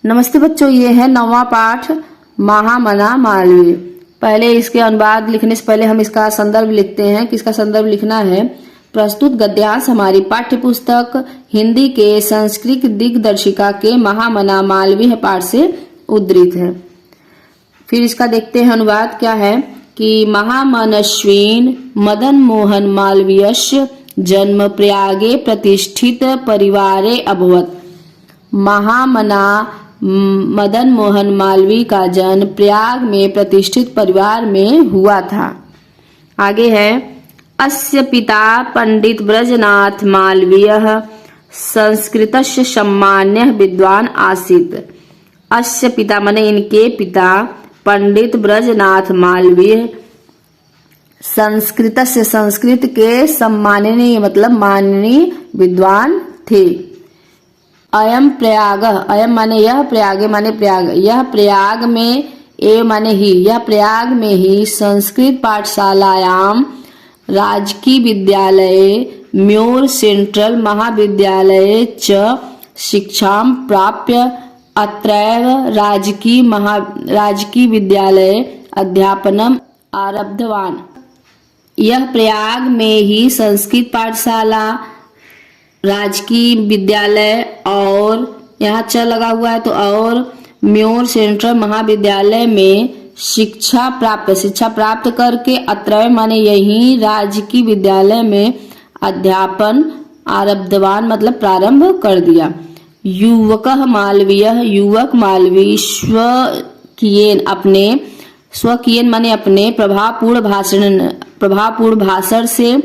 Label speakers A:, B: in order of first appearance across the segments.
A: नमस्ते बच्चों, ये है 9वां पाठ महामना मालवीय। पहले इसके अनुवाद लिखने से पहले हम इसका संदर्भ लिखते हैं कि इसका संदर्भ लिखना है। प्रस्तुत गद्यांश हमारी पाठ्य पुस्तक हिंदी के संस्कृत दिग्दर्शिका के महामना मालवीय पाठ से उद्धृत है। फिर इसका देखते हैं अनुवाद क्या है कि महामनस्विन मदन मोहन मालवीयस्य जन्म प्रयागे प्रतिष्ठित परिवारे अभवत्। महामना मदन मोहन मालवीय का जन्म प्रयाग में प्रतिष्ठित परिवार में हुआ था। आगे है, अस्य पिता पंडित ब्रजनाथ मालवीय संस्कृतस्य सम्मान्य विद्वान आसीत्। अस्य पिता माने इनके पिता पंडित ब्रजनाथ मालवीय संस्कृतस्य संस्कृत के सम्माननीय मतलब माननीय विद्वान थे। अयम प्रयाग, अयम माने यह, प्रयागे माने प्रयाग, यह प्रयाग में, ए माने ही, यह प्रयाग में ही संस्कृत पाठशालायाम राजकीय विद्यालय म्योर सेंट्रल महाविद्यालय च शिक्षां प्राप्य अत्रैव राजकीय विद्यालय अध्यापनम आरब्धवान। यह प्रयाग में ही संस्कृत पाठशाला राजकीय विद्यालय और यहाँ च लगा हुआ है तो और म्योर सेंट्रल महाविद्यालय में शिक्षा प्राप्त करके अत्रैव माने यही राजकीय विद्यालय में अध्यापन आरब्धवान मतलब प्रारंभ कर दिया। युवक मालवीय स्वकीयन माने अपने प्रभावपूर्ण भाषण से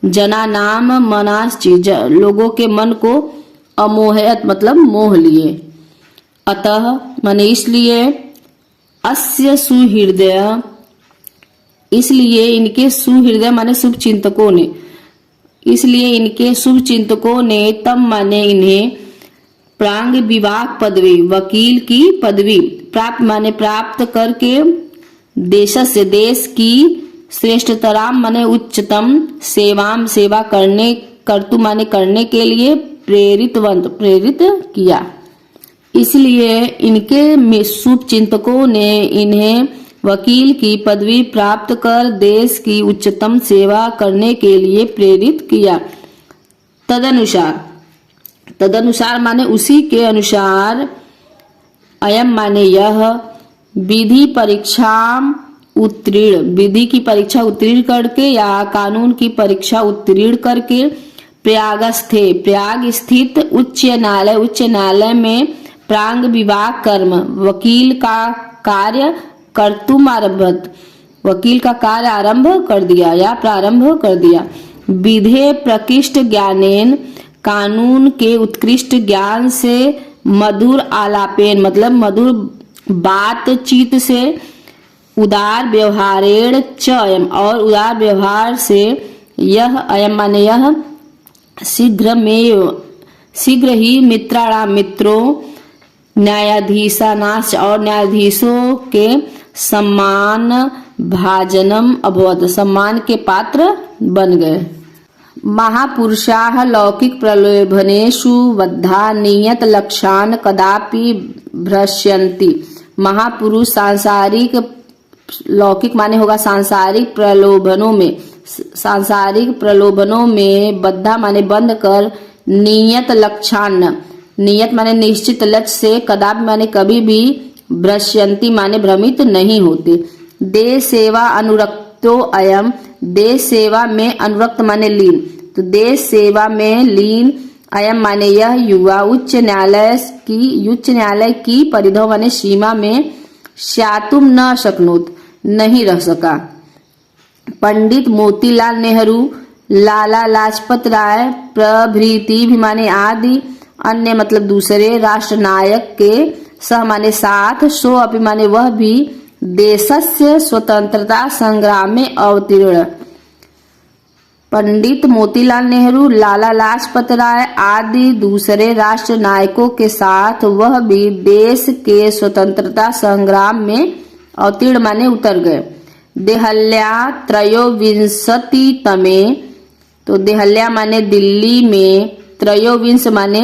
A: जना नाम मनाश्चित लोगों के मन को अमोहयत मतलब मोह लिए। अतः माने इसलिए, अस्य सुहृदय इसलिए इनके सुहृदय माने शुभ चिंतकों ने, इसलिए इनके शुभ चिंतकों ने तब माने इन्हें प्रांग विवाह पदवी वकील की पदवी प्राप्त करके देश की श्रेष्ठतराम माने उच्चतम सेवा करने के लिए प्रेरित किया। इसलिए इनके शुभ चिंतकों ने इन्हें वकील की पदवी प्राप्त कर देश की उच्चतम सेवा करने के लिए प्रेरित किया। तदनुसार माने उसी के अनुसार, अयम माने यह, विधि की परीक्षा उत्तीर्ण करके या कानून की परीक्षा उत्तीर्ण करके प्रयाग स्थित उच्च न्यायालय में प्रांग विवाह कर्म वकील का कार्य आरंभ कर दिया। विधे प्रकृष्ट ज्ञानेन कानून के उत्कृष्ट ज्ञान से मधुर आलापेन मतलब मधुर बातचीत से उदार व्यवहारेण च अयम और उदार व्यवहार से यह, अयम माने यह, शीघ्र ही मित्रों न्यायाधीशानाश और न्यायाधीशों के सम्मान भाजनम अभवत सम्मान के पात्र बन गए। महापुरुषाः लौकिक प्रलोभनेषु बद्धा नियत लक्ष्यान् कदापि भ्रश्यन्ति। महापुरुष सांसारिक, लौकिक माने होगा सांसारिक प्रलोभनों में बद्धा माने बंद कर, नियत लक्ष्यान्, नियत माने निश्चित लक्ष्य से, कदापि माने कभी भी, भ्रश्यन्ति माने भ्रमित नहीं होते। देश सेवा अनुरक्तो अयम, देश सेवा में अनुरक्त माने लीन, तो देश सेवा में लीन, अयम माने यह युवा उच्च न्यायालय की परिधौ माने सीमा में स्यातुम न शक्नोत नहीं रह सका। पंडित मोतीलाल नेहरू, लाला लाजपत राय प्रभृति भी माने आदि अन्य मतलब दूसरे राष्ट्र नायक के सह माने साथ, सो अपि माने वह भी देशस्य स्वतंत्रता संग्राम में अवतीर्ण। पंडित मोतीलाल नेहरू, लाला लाजपत राय आदि दूसरे राष्ट्र नायकों के साथ वह भी देश के स्वतंत्रता संग्राम में अवतीर्ण माने उतर गए। देहल्या त्रयोविंशतितमे, तो देहल्या माने दिल्ली में, त्रयोविंश माने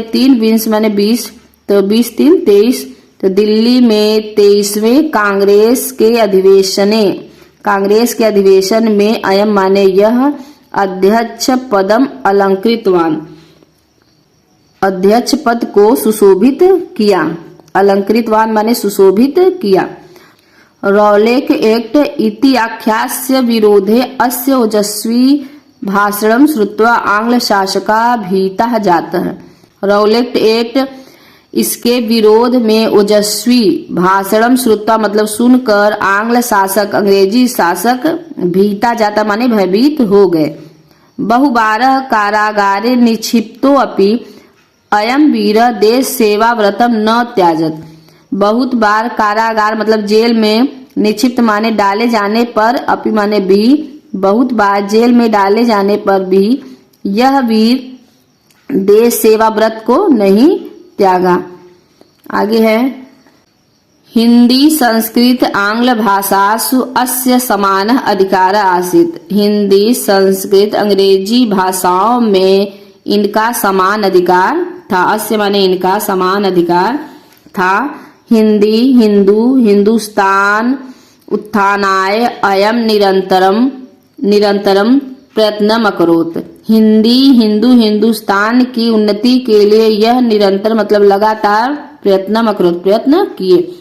A: 3, विंश माने 20, तो 20-3-23। तो दिल्ली में 23वें कांग्रेस के अधिवेशन में अयम माने यह अध्यक्ष पदम अलंकृतवान, अध्यक्ष पद को सुशोभित किया। अलंकृतवान माने सुशोभित किया। रौलेट एक्ट इति आख्यास्य विरोधे अस्य ओजस्वी भाषणं श्रुत्वा आंग्ल शासका भीताः जातः। रौलेट एक्ट इसके विरोध में ओजस्वी भाषणम श्रुत्वा मतलब सुनकर आंग्ल शासक, अंग्रेजी शासक भीता जाता माने भयभीत हो गए। बहुबारः कारागारे निक्षिप्तो अपि अयम वीर देश सेवा व्रतम न त्याजत। बहुत बार कारागार मतलब जेल में, निक्षिप्त माने डाले जाने पर, अपि माने भी, बहुत बार जेल में डाले जाने पर भी यह वीर देश सेवा व्रत को नहीं त्यागा। आगे है हिंदी संस्कृत आंग्ल भाषासु अस्य समानः अधिकार आसीत्। हिंदी संस्कृत अंग्रेजी भाषाओं में इनका समान अधिकार था। अस्य माने इनका समान अधिकार था। हिंदी, हिंदू, हिंदुस्तान, उत्थानाय अयम निरंतरम प्रयत्नम अकरोत्। हिंदी, हिंदू, हिंदुस्तान की उन्नति के लिए यह निरंतर मतलब लगातार प्रयत्नम अकरोत्, प्रयत्न किए।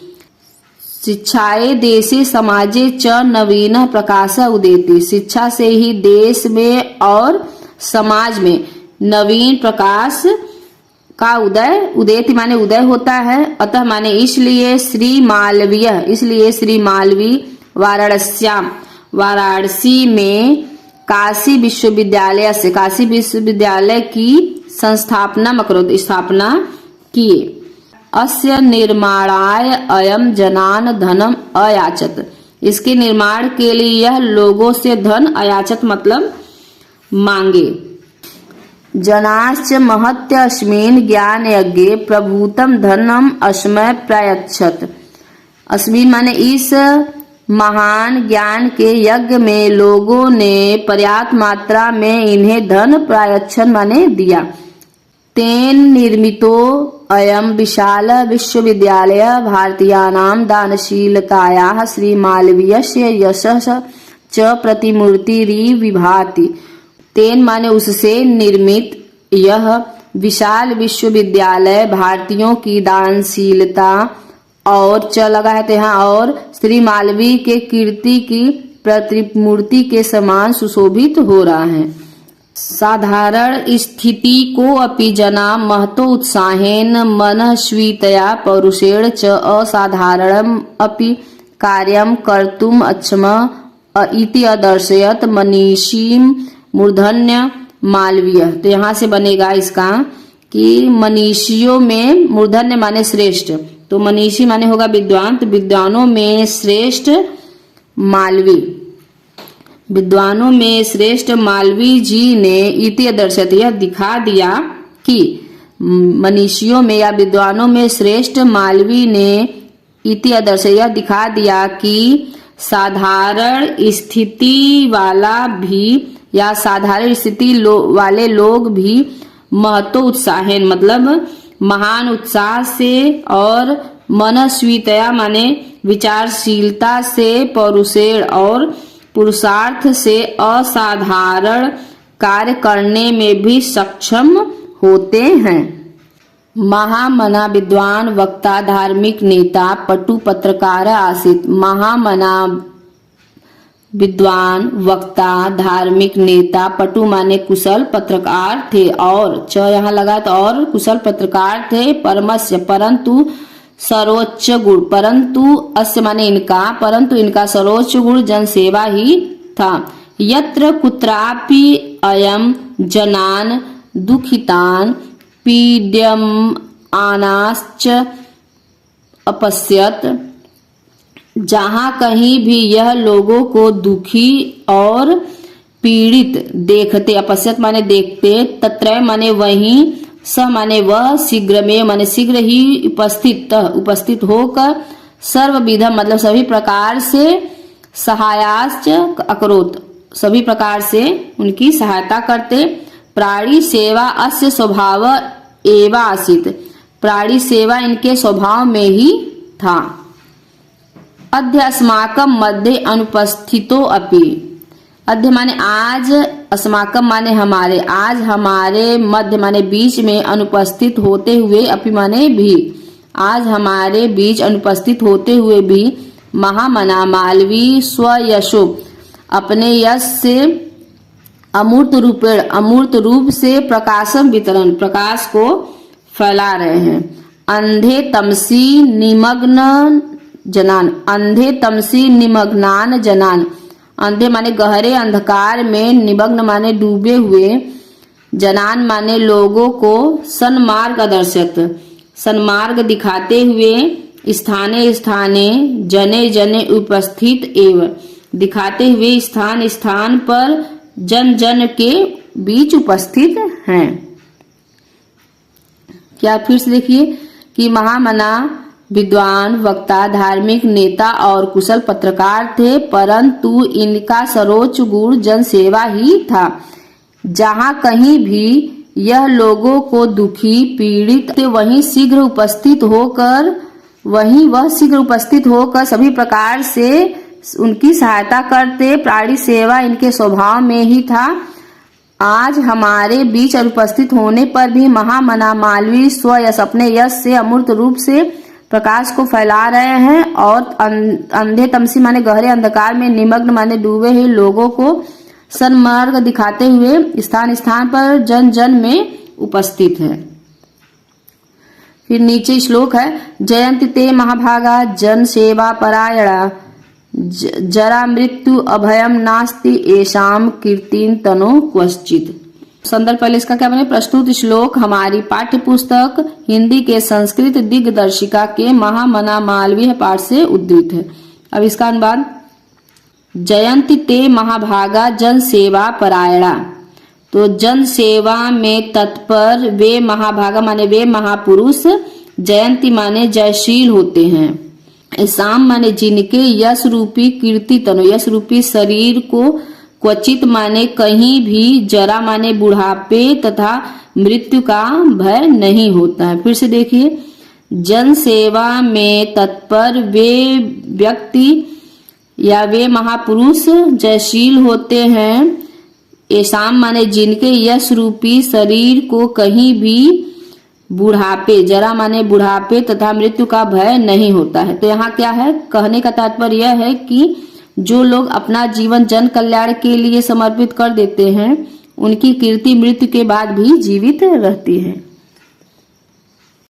A: शिक्षाए देशे समाजे च नवीन प्रकाश उदेति। शिक्षा से ही देश में और समाज में नवीन प्रकाश का उदेति माने उदय होता है। अतः माने इसलिए श्री मालवीय वाराणसी में काशी विश्वविद्यालय की स्थापना किए। अस्य निर्माणाय अयम जनान धनम अयाचत। इसके निर्माण के लिए यह लोगों से धन अयाचत मतलब मांगे। जनाश्च महत्य अस्मिन् ज्ञान यज्ञे प्रभूतम धनम अस्मै प्रायच्छत। अस्मिन् माने इस महान ज्ञान के यज्ञ में लोगों ने पर्याप्त मात्रा में इन्हें धन प्रायच्छन माने दिया। तेन निर्मितो अयम विशाल विश्वविद्यालय भारतीयानां दानशीलतायाः श्रीमालवीयस्य यशः च प्रतिमूर्तिरिविभाति। तेन माने उससे निर्मित यह विशाल विश्वविद्यालय भारतीयों की दानशीलता और च लगा है यहाँ और श्री मालवीय के कीर्ति की प्रतिमूर्ति के समान सुशोभित हो रहा है। साधारण स्थिति को अपि जना महतो उत्साहेन मनस्वीतया पौरुषेण च असाधारणम अपि कार्यम कर्तुम अक्षमः इति अदर्शयत मनीषीम मूर्धन्य मालवीय। तो यहाँ से बनेगा इसका कि मनीषियों में मूर्धन्य माने श्रेष्ठ, तो मनीषी माने होगा विद्वान, तो विद्वानों में श्रेष्ठ मालवी, विद्वानों में श्रेष्ठ मालवी जी ने इति दर्शत यह दिखा दिया कि मनीषियों में या विद्वानों में श्रेष्ठ मालवी ने इति दर्शत यह दिखा दिया कि साधारण स्थिति वाला भी या साधारण स्थिति वाले लोग भी महतो उत्साहन मतलब महान उत्साह से और मनस्वीतया माने विचारशीलता से पौरुषेण और पुरुषार्थ से असाधारण कार्य करने में भी सक्षम होते हैं। महामना विद्वान वक्ता धार्मिक नेता पटु पत्रकार आसीत्। महामना विद्वान वक्ता धार्मिक नेता पटु माने कुशल पत्रकार थे और च यहाँ लगा तो और कुशल पत्रकार थे। परमस्य परंतु सर्वोच्च गुण, परंतु अस्य माने इनका, परंतु इनका सर्वोच्च गुण जनसेवा ही था। यत्र कुत्रापि अयम जनान दुखितान पीड्यम आनाश्च अपश्यत। जहाँ कहीं भी यह लोगों को दुखी और पीड़ित देखते, अपश्यत माने देखते, तत्र माने वहीं, स माने वह, शीघ्र में माने शीघ्र ही उपस्थित होकर सर्वविधम मतलब सभी प्रकार से सहायाश्च अकरोत् सभी प्रकार से उनकी सहायता करते। प्राणी सेवा अस्य स्वभाव एव आसीत्। प्राणी सेवा इनके स्वभाव में ही था। अद्य अस्माकं मध्ये अनुपस्थितो अपि। अद्य माने आज, अस्माकं माने हमारे, आज हमारे मध्य माने बीच में, अनुपस्थित होते हुए, अपि माने भी, आज हमारे बीच अनुपस्थित होते हुए भी, महामना मालवी स्वयशो अपने यश से, अमूर्त रूप से प्रकाशम वितरण प्रकाश को फैला रहे हैं। अंधे तमसी निमग्न जनान, अंधे तमसी निमग्नान जनान। अंधे माने गहरे अंधकार में, निमग्न माने डूबे हुए, जनान माने लोगों को सन्मार्ग दर्शक, सन्मार्ग दिखाते हुए, स्थाने स्थाने, जने जने उपस्थित एवं, दिखाते हुए स्थान स्थान पर, जन जन के बीच उपस्थित हैं। क्या फिर से देखिए कि महामना विद्वान, वक्ता, धार्मिक नेता और कुशल पत्रकार थे, परंतु इनका सर्वोच्च गुण जन सेवा ही था। जहाँ कहीं भी यह लोगों को दुखी, पीड़ित, वह शीघ्र उपस्थित होकर सभी प्रकार से उनकी सहायता करते। प्राणी सेवा इनके स्वभाव में ही था। आज हमारे बीच अनुपस्थित होने पर भी महामना मालवी स्वयश अपने यश से अमूर्त रूप से प्रकाश को फैला रहे हैं और अंधे तमसी माने गहरे अंधकार में, निमग्न माने डूबे हुए लोगों को सन्मार्ग दिखाते हुए स्थान स्थान पर, जन जन में उपस्थित है। फिर नीचे श्लोक है, जयंती ते महाभागा जन सेवा परायणा, जरा मृत्यु अभयम नास्ति एषाम कीर्तिन तनो क्वचित। संदर्भ पहले इसका क्या बने, प्रस्तुत श्लोक हमारी पाठ्य पुस्तक हिंदी के संस्कृत दिग्दर्शिका के महामना मालवीय पाठ से उद्धृत है। अब इसका अनुवाद, जयंती ते महाभागा जन सेवा परायणा। तो जन सेवा में तत्पर वे महाभागा माने वे महापुरुष, जयंती माने जयशील होते हैं, ऐसाम माने जिनके यश रूपी कीर्ति तनो, यश रूपी शरीर को, क्वचित माने कहीं भी, जरा माने बुढ़ापे तथा मृत्यु का भय नहीं होता है। फिर से देखिए, जन सेवा में तत्पर वे व्यक्ति या वे महापुरुष जयशील होते हैं, ऐसाम माने जिनके यश रूपी शरीर को कहीं भी बुढ़ापे, जरा माने बुढ़ापे तथा मृत्यु का भय नहीं होता है। तो यहाँ क्या है, कहने का तात्पर्य यह है कि जो लोग अपना जीवन जन कल्याण के लिए समर्पित कर देते हैं, उनकी कीर्ति मृत्यु के बाद भी जीवित रहती है।